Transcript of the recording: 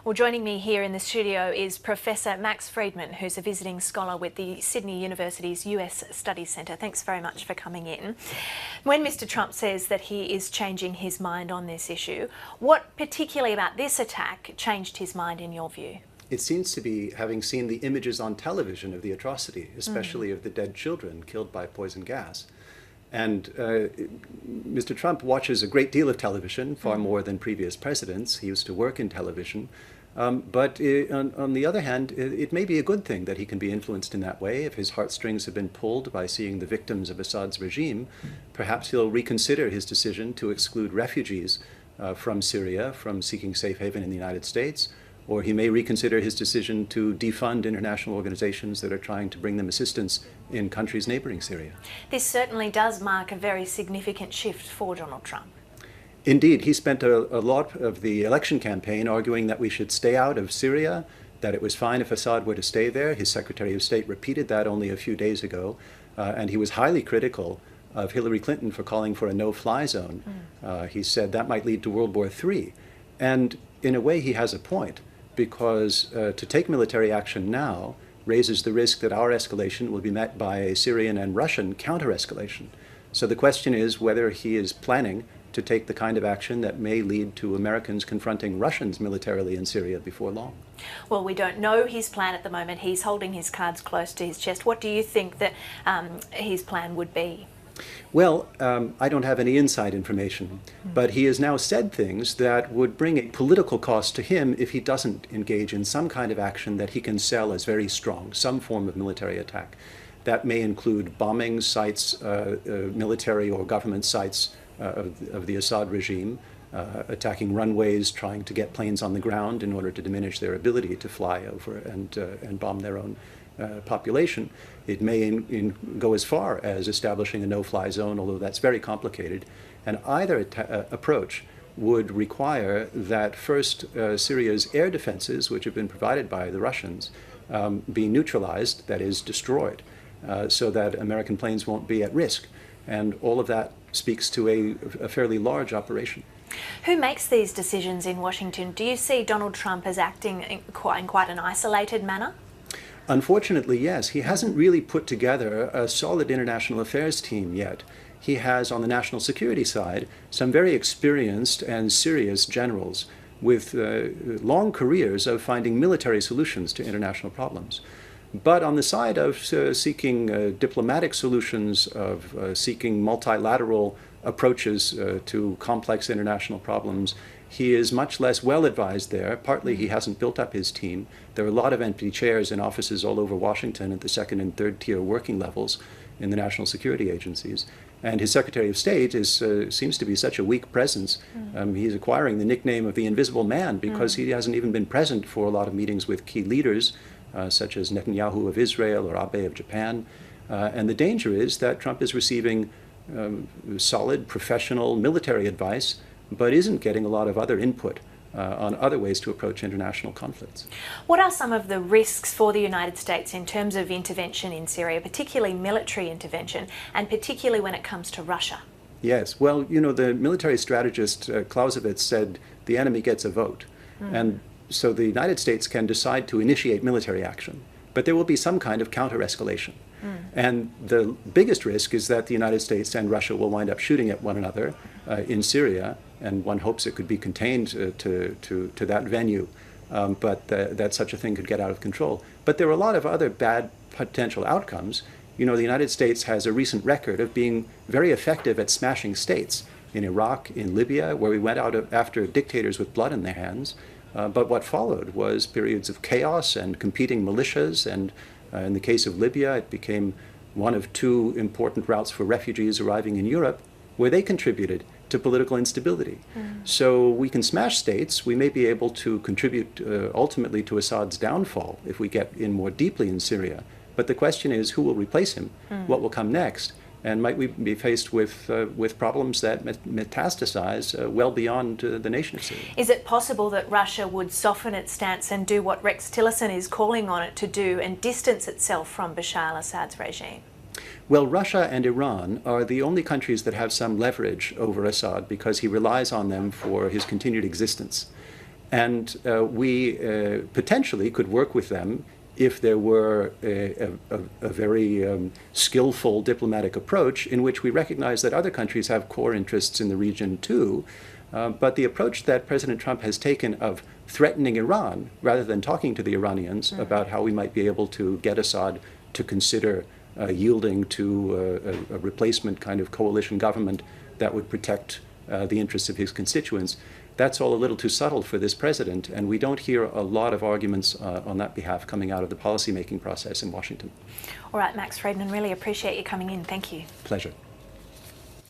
Well, joining me here in the studio is Professor Max Friedman, who's a visiting scholar with the Sydney University's US Studies Centre. Thanks very much for coming in. When Mr Trump says that he is changing his mind on this issue, what particularly about this attack changed his mind in your view? It seems to be having seen the images on television of the atrocity, especially of the dead children killed by poison gas. And Mr. Trump watches a great deal of television, far more than previous presidents. He used to work in television. But on the other hand, it may be a good thing that he can be influenced in that way. If his heartstrings have been pulled by seeing the victims of Assad's regime, perhaps he'll reconsider his decision to exclude refugees from Syria from seeking safe haven in the United States. Or he may reconsider his decision to defund international organizations that are trying to bring them assistance in countries neighboring Syria. This certainly does mark a very significant shift for Donald Trump. Indeed, he spent a lot of the election campaign arguing that we should stay out of Syria, that it was fine if Assad were to stay there. His Secretary of State repeated that only a few days ago, and he was highly critical of Hillary Clinton for calling for a no-fly zone. He said that might lead to World War III. And in a way, he has a point, because to take military action now raises the risk that our escalation will be met by a Syrian and Russian counter-escalation. So the question is whether he is planning to take the kind of action that may lead to Americans confronting Russians militarily in Syria before long. Well, we don't know his plan at the moment. He's holding his cards close to his chest. What do you think that his plan would be? Well, I don't have any inside information, but he has now said things that would bring a political cost to him if he doesn't engage in some kind of action that he can sell as very strong, some form of military attack. That may include bombing sites, military or government sites of the Assad regime, attacking runways, trying to get planes on the ground in order to diminish their ability to fly over and bomb their own population. It may go as far as establishing a no-fly zone, although that's very complicated. And either approach would require that first Syria's air defenses, which have been provided by the Russians, be neutralized, that is, destroyed, so that American planes won't be at risk. And all of that speaks to a fairly large operation. Who makes these decisions in Washington? Do you see Donald Trump as acting in quite an isolated manner? Unfortunately, yes. He hasn't really put together a solid international affairs team yet. He has, on the national security side, some very experienced and serious generals with long careers of finding military solutions to international problems. But on the side of seeking diplomatic solutions, of seeking multilateral approaches to complex international problems, he is much less well advised there. Partly he hasn't built up his team. There are a lot of empty chairs in offices all over Washington at the second and third tier working levels in the national security agencies. And his Secretary of State seems to be such a weak presence. He's acquiring the nickname of the Invisible Man because he hasn't even been present for a lot of meetings with key leaders, such as Netanyahu of Israel or Abe of Japan. And the danger is that Trump is receiving solid professional military advice, but isn't getting a lot of other input on other ways to approach international conflicts. What are some of the risks for the United States in terms of intervention in Syria, particularly military intervention, and particularly when it comes to Russia? Yes, well, you know, the military strategist Clausewitz said the enemy gets a vote. And so the United States can decide to initiate military action, but there will be some kind of counter-escalation. And the biggest risk is that the United States and Russia will wind up shooting at one another in Syria, and one hopes it could be contained to that venue, but that such a thing could get out of control. But there are a lot of other bad potential outcomes. You know, the United States has a recent record of being very effective at smashing states in Iraq, in Libya, where we went out after dictators with blood in their hands. But what followed was periods of chaos and competing militias, and in the case of Libya, it became one of two important routes for refugees arriving in Europe, where they contributed to political instability. So we can smash states. We may be able to contribute ultimately to Assad's downfall if we get in more deeply in Syria. But the question is, who will replace him? What will come next? And might we be faced with problems that metastasize well beyond the nation of Syria? Is it possible that Russia would soften its stance and do what Rex Tillerson is calling on it to do and distance itself from Bashar al-Assad's regime? Well, Russia and Iran are the only countries that have some leverage over Assad because he relies on them for his continued existence. And we potentially could work with them if there were a very skillful diplomatic approach in which we recognize that other countries have core interests in the region too. But the approach that President Trump has taken of threatening Iran rather than talking to the Iranians about how we might be able to get Assad to consider yielding to a replacement kind of coalition government that would protect the interests of his constituents, that's all a little too subtle for this president, and we don't hear a lot of arguments on that behalf coming out of the policymaking process in Washington. All right, Max Friedman, really appreciate you coming in. Thank you. Pleasure.